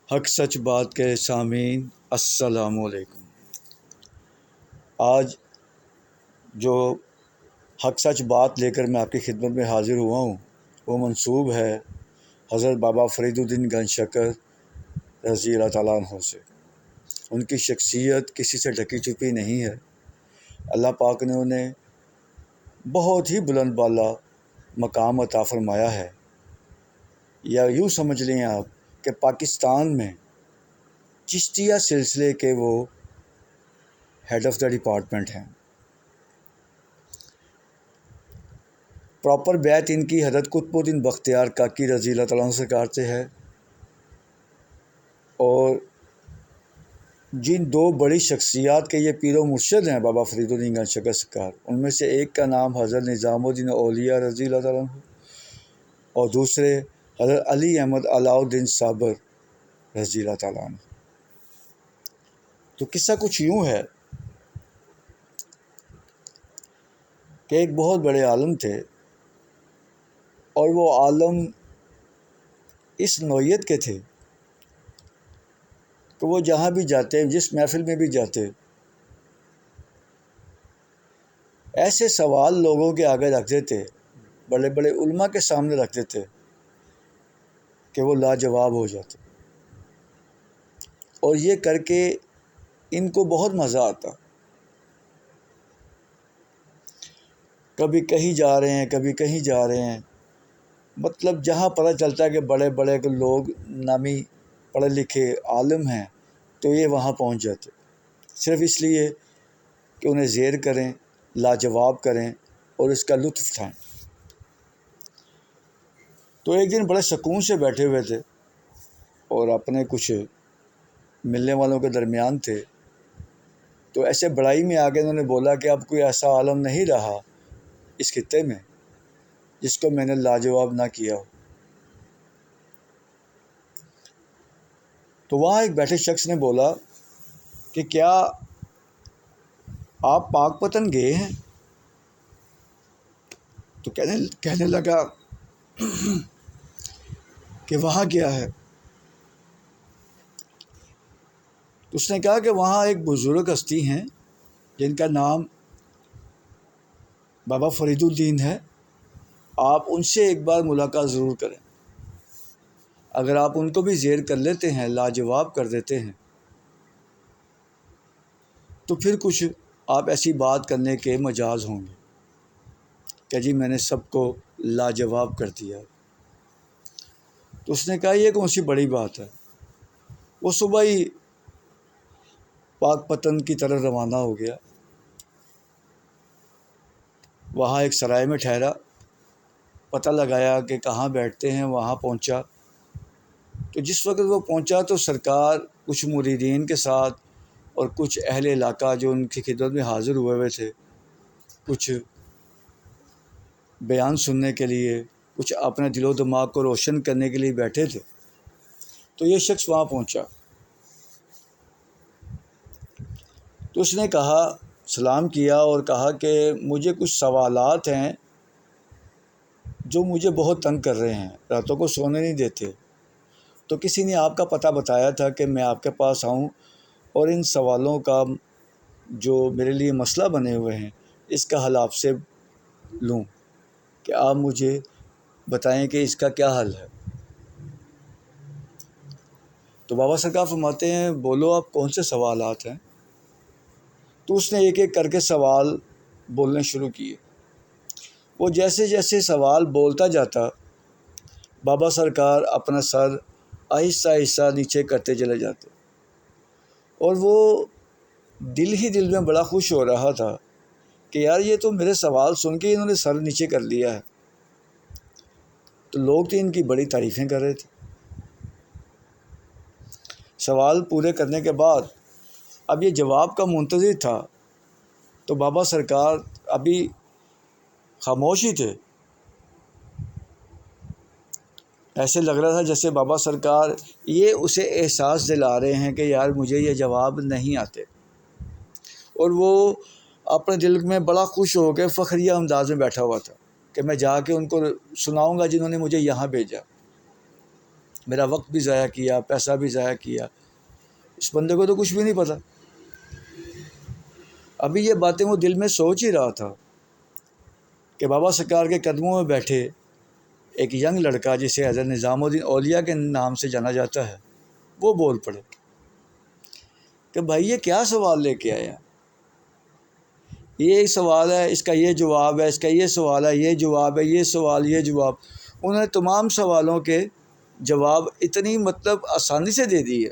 حق سچ بات کے سامعین السلام علیکم۔ آج جو حق سچ بات لے کر میں آپ کی خدمت میں حاضر ہوا ہوں وہ منسوب ہے حضرت بابا فرید الدین گنج شکر رضی اللہ تعالیٰ عنہ سے۔ ان کی شخصیت کسی سے ڈھکی چھپی نہیں ہے۔ اللہ پاک نے انہیں بہت ہی بلند بالا مقام عطا فرمایا ہے، یا یوں سمجھ لیں آپ کہ پاکستان میں چشتیہ سلسلے کے وہ ہیڈ آف دا ڈپارٹمنٹ ہیں۔ پراپر بیعت ان کی حضرت قطب الدین بختیار کاکی رضی اللہ تعالیٰ عنہ سرکار سے ہے، اور جن دو بڑی شخصیات کے یہ پیر و مرشد ہیں بابا فرید الدین گنج شکر سرکار، ان میں سے ایک کا نام حضرت نظام الدین اولیاء رضی اللہ تعالیٰ عنہ اور دوسرے حضرت علی احمد علاؤ الدین صابر رضی اللہ تعالیٰ عنہ۔ تو قصہ کچھ یوں ہے کہ ایک بہت بڑے عالم تھے، اور وہ عالم اس نوعیت کے تھے کہ وہ جہاں بھی جاتے، جس محفل میں بھی جاتے، ایسے سوال لوگوں کے آگے رکھ دیتے، بڑے بڑے علماء کے سامنے رکھ دیتے کہ وہ لاجواب ہو جاتے، اور یہ کر کے ان کو بہت مزہ آتا۔ کبھی کہیں جا رہے ہیں، کبھی کہیں جا رہے ہیں، مطلب جہاں پتہ چلتا ہے کہ بڑے بڑے لوگ نامی پڑھے لکھے عالم ہیں تو یہ وہاں پہنچ جاتے، صرف اس لیے کہ انہیں زیر کریں، لاجواب کریں اور اس کا لطف اٹھائیں۔ تو ایک دن بڑے سکون سے بیٹھے ہوئے تھے اور اپنے کچھ ملنے والوں کے درمیان تھے، تو ایسے بڑائی میں آگے انہوں نے بولا کہ اب کوئی ایسا عالم نہیں رہا اس خطے میں جس کو میں نے لاجواب نہ کیا ہو۔ تو وہاں ایک بیٹھے شخص نے بولا کہ کیا آپ پاک پتن گئے ہیں؟ تو کہنے لگا کہ وہاں کیا ہے؟ تو اس نے کہا کہ وہاں ایک بزرگ ہستی ہیں جن کا نام بابا فرید الدین ہے، آپ ان سے ایک بار ملاقات ضرور کریں۔ اگر آپ ان کو بھی زیر کر لیتے ہیں، لاجواب کر دیتے ہیں، تو پھر کچھ آپ ایسی بات کرنے کے مجاز ہوں گے کہ جی میں نے سب کو لاجواب کر دیا۔ تو اس نے کہا یہ کون سی بڑی بات ہے؟ وہ صبح ہی پاک پتن کی طرف روانہ ہو گیا، وہاں ایک سرائے میں ٹھہرا، پتہ لگایا کہ کہاں بیٹھتے ہیں، وہاں پہنچا۔ تو جس وقت وہ پہنچا تو سرکار کچھ مریدین کے ساتھ اور کچھ اہل علاقہ جو ان کی خدمت میں حاضر ہوئے تھے، کچھ بیان سننے کے لیے، کچھ اپنے دل و دماغ کو روشن کرنے کے لیے بیٹھے تھے۔ تو یہ شخص وہاں پہنچا، تو اس نے کہا، سلام کیا اور کہا کہ مجھے کچھ سوالات ہیں جو مجھے بہت تنگ کر رہے ہیں، راتوں کو سونے نہیں دیتے۔ تو کسی نے آپ کا پتہ بتایا تھا کہ میں آپ کے پاس آؤں اور ان سوالوں کا جو میرے لیے مسئلہ بنے ہوئے ہیں اس کا حل آپ سے لوں، کہ آپ مجھے بتائیں کہ اس کا کیا حل ہے۔ تو بابا سرکار فرماتے ہیں بولو آپ کون سے سوالات ہیں؟ تو اس نے ایک ایک کر کے سوال بولنے شروع کیے۔ وہ جیسے جیسے سوال بولتا جاتا، بابا سرکار اپنا سر آہستہ آہستہ نیچے کرتے چلے جاتے، اور وہ دل ہی دل میں بڑا خوش ہو رہا تھا کہ یار یہ تو میرے سوال سن کے انہوں نے سر نیچے کر لیا ہے۔ تو لوگ تو ان کی بڑی تعریفیں کر رہے تھے۔ سوال پورے کرنے کے بعد اب یہ جواب کا منتظر تھا، تو بابا سرکار ابھی خاموش ہی تھے۔ ایسے لگ رہا تھا جیسے بابا سرکار یہ اسے احساس دلا رہے ہیں کہ یار مجھے یہ جواب نہیں آتے، اور وہ اپنے دل میں بڑا خوش ہو کے فخریہ انداز میں بیٹھا ہوا تھا کہ میں جا کے ان کو سناؤں گا جنہوں نے مجھے یہاں بھیجا۔ میرا وقت بھی ضائع کیا، پیسہ بھی ضائع کیا، اس بندے کو تو کچھ بھی نہیں پتہ۔ ابھی یہ باتیں وہ دل میں سوچ ہی رہا تھا کہ بابا سرکار کے قدموں میں بیٹھے ایک ینگ لڑکا جسے حضرت نظام الدین اولیاء کے نام سے جانا جاتا ہے، وہ بول پڑے کہ بھائی یہ کیا سوال لے کے آیا، یہ سوال ہے، اس کا یہ جواب ہے، اس کا یہ سوال ہے، یہ جواب ہے، یہ سوال، یہ جواب۔ انہوں نے تمام سوالوں کے جواب اتنی آسانی سے دے دی ہے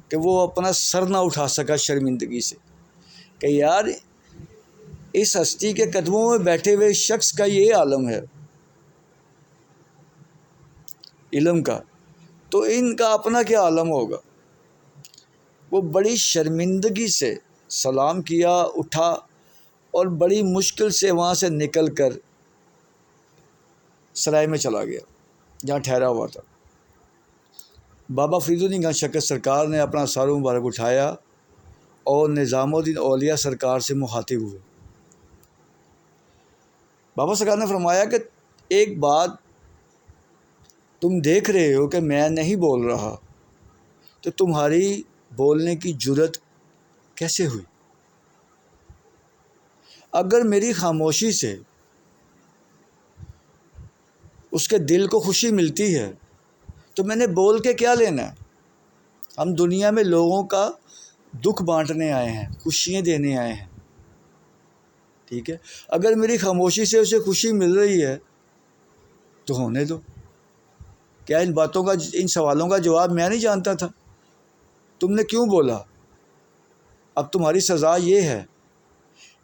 کہ وہ اپنا سر نہ اٹھا سکا شرمندگی سے کہ یار اس ہستی کے قدموں میں بیٹھے ہوئے شخص کا یہ عالم ہے علم کا، تو ان کا اپنا کیا عالم ہوگا۔ وہ بڑی شرمندگی سے سلام کیا، اٹھا اور بڑی مشکل سے وہاں سے نکل کر سرائے میں چلا گیا جہاں ٹھہرا ہوا تھا۔ بابا فرید الدین گنج شکر سرکار نے اپنا سر مبارک اٹھایا اور نظام الدین اولیاء سرکار سے مخاطب ہوئے۔ بابا سرکار نے فرمایا کہ ایک بات تم دیکھ رہے ہو کہ میں نہیں بول رہا، تو تمہاری بولنے کی جرت کیسے ہوئی؟ اگر میری خاموشی سے اس کے دل کو خوشی ملتی ہے تو میں نے بول کے کیا لینا ہے؟ ہم دنیا میں لوگوں کا دکھ بانٹنے آئے ہیں، خوشیاں دینے آئے ہیں، ٹھیک ہے؟ اگر میری خاموشی سے اسے خوشی مل رہی ہے تو ہونے دو۔ کیا ان باتوں کا، ان سوالوں کا جواب میں نہیں جانتا تھا؟ تم نے کیوں بولا؟ اب تمہاری سزا یہ ہے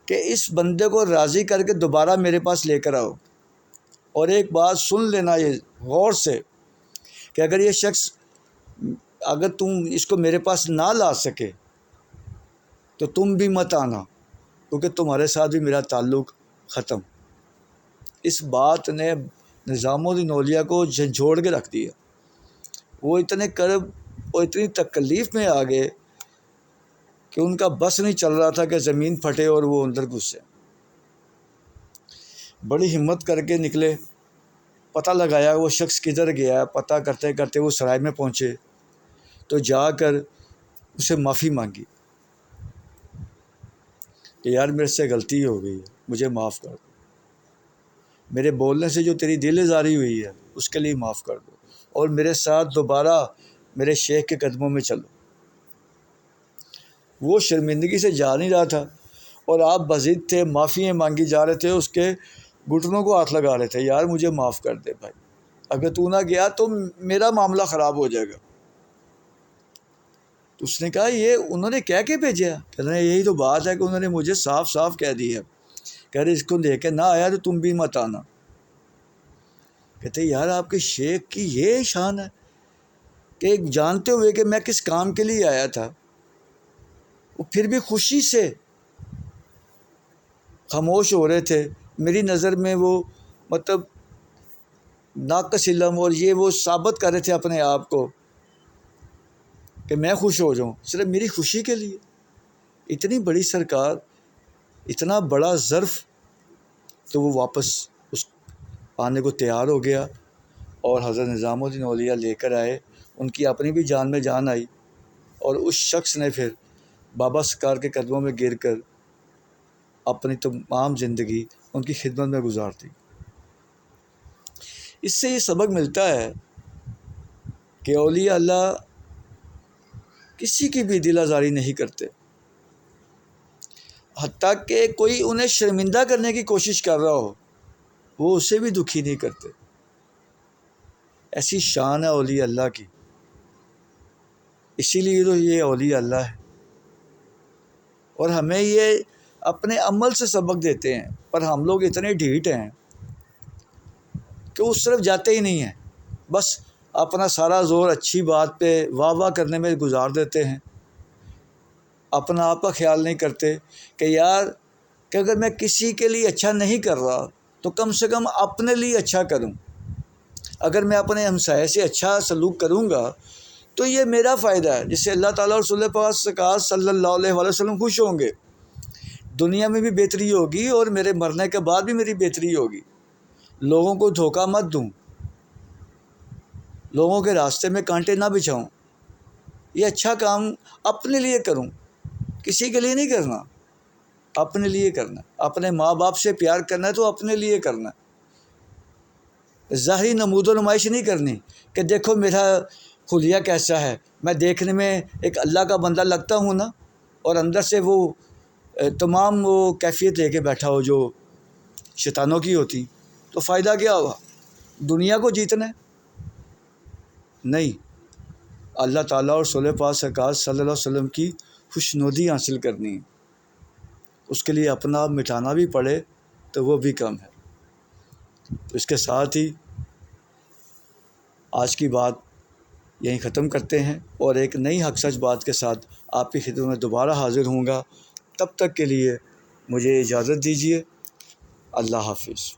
کہ اس بندے کو راضی کر کے دوبارہ میرے پاس لے کر آؤ، اور ایک بات سن لینا یہ غور سے کہ اگر یہ شخص، اگر تم اس کو میرے پاس نہ لا سکے تو تم بھی مت آنا، کیونکہ تمہارے ساتھ بھی میرا تعلق ختم۔ اس بات نے نظام الدین اولیاء کو جھنجھوڑ کے رکھ دیا۔ وہ اتنے کرب اور اتنی تکلیف میں آ گئے کہ ان کا بس نہیں چل رہا تھا کہ زمین پھٹے اور وہ اندر گھسے۔ بڑی ہمت کر کے نکلے، پتہ لگایا وہ شخص کدھر گیا، پتہ کرتے کرتے وہ سرائے میں پہنچے تو جا کر اسے معافی مانگی کہ یار میرے سے غلطی ہو گئی ہے، مجھے معاف کر دو، میرے بولنے سے جو تیری دل آزاری ہوئی ہے اس کے لیے معاف کر دو، اور میرے ساتھ دوبارہ میرے شیخ کے قدموں میں چلو۔ وہ شرمندگی سے جا نہیں رہا تھا اور آپ بضد تھے، معافیاں مانگی جا رہے تھے، اس کے گھٹنوں کو ہاتھ لگا رہے تھے، یار مجھے معاف کر دے بھائی، اگر تو نہ گیا تو میرا معاملہ خراب ہو جائے گا۔ تو اس نے کہا یہ انہوں نے کہہ کے بھیجا؟ کہہ رہے ہیں یہی تو بات ہے کہ انہوں نے مجھے صاف صاف کہہ دی ہے، کہہ رہے اس کو لے کے نہ آیا تو تم بھی مت آنا۔ کہتے یار آپ کے شیخ کی یہ شان ہے کہ جانتے ہوئے کہ میں کس کام کے لیے آیا تھا، وہ پھر بھی خوشی سے خاموش ہو رہے تھے۔ میری نظر میں وہ ناقص علم اور یہ وہ ثابت کر رہے تھے اپنے آپ کو کہ میں خوش ہو جاؤں صرف میری خوشی کے لیے۔ اتنی بڑی سرکار، اتنا بڑا ظرف، تو وہ واپس اس آنے کو تیار ہو گیا اور حضرت نظام الدین اولیاء لے کر آئے۔ ان کی اپنی بھی جان میں جان آئی اور اس شخص نے پھر بابا سرکار کے قدموں میں گر کر اپنی تمام زندگی ان کی خدمت میں گزار دی۔ اس سے یہ سبق ملتا ہے کہ اولیاء اللہ کسی کی بھی دل آزاری نہیں کرتے، حتیٰ کہ کوئی انہیں شرمندہ کرنے کی کوشش کر رہا ہو وہ اسے بھی دکھی نہیں کرتے۔ ایسی شان ہے اولیاء اللہ کی، اسی لیے تو یہ اولیاء اللہ ہے، اور ہمیں یہ اپنے عمل سے سبق دیتے ہیں، پر ہم لوگ اتنے ڈھیٹ ہیں کہ اس طرف جاتے ہی نہیں ہیں، بس اپنا سارا زور اچھی بات پہ واہ واہ کرنے میں گزار دیتے ہیں، اپنا آپ کا خیال نہیں کرتے کہ یار کہ اگر میں کسی کے لیے اچھا نہیں کر رہا تو کم سے کم اپنے لیے اچھا کروں۔ اگر میں اپنے ہمسائے سے اچھا سلوک کروں گا تو یہ میرا فائدہ ہے، جس سے اللہ تعالیٰ اور رسول پاک سرکار صلی اللہ علیہ وسلم خوش ہوں گے، دنیا میں بھی بہتری ہوگی اور میرے مرنے کے بعد بھی میری بہتری ہوگی۔ لوگوں کو دھوکہ مت دوں، لوگوں کے راستے میں کانٹے نہ بچھاؤں، یہ اچھا کام اپنے لیے کروں، کسی کے لیے نہیں کرنا، اپنے لیے کرنا۔ اپنے ماں باپ سے پیار کرنا ہے تو اپنے لیے کرنا، ظاہری نمود و نمائش نہیں کرنی کہ دیکھو میرا خلیہ کیسا ہے، میں دیکھنے میں ایک اللہ کا بندہ لگتا ہوں نا، اور اندر سے وہ تمام وہ کیفیت لے کے بیٹھا ہو جو شیطانوں کی ہوتی، تو فائدہ کیا ہوا؟ دنیا کو جیتنا ہے؟ نہیں، اللہ تعالیٰ اور رسول پاک سرکار صلی اللہ علیہ وسلم کی خوشنودی حاصل کرنی ہے، اس کے لیے اپنا آپ مٹانا بھی پڑے تو وہ بھی کم ہے۔ تو اس کے ساتھ ہی آج کی بات یہیں ختم کرتے ہیں، اور ایک نئی حق سچ بات کے ساتھ آپ کی خدمت میں دوبارہ حاضر ہوں گا۔ تب تک کے لیے مجھے اجازت دیجیے۔ اللہ حافظ۔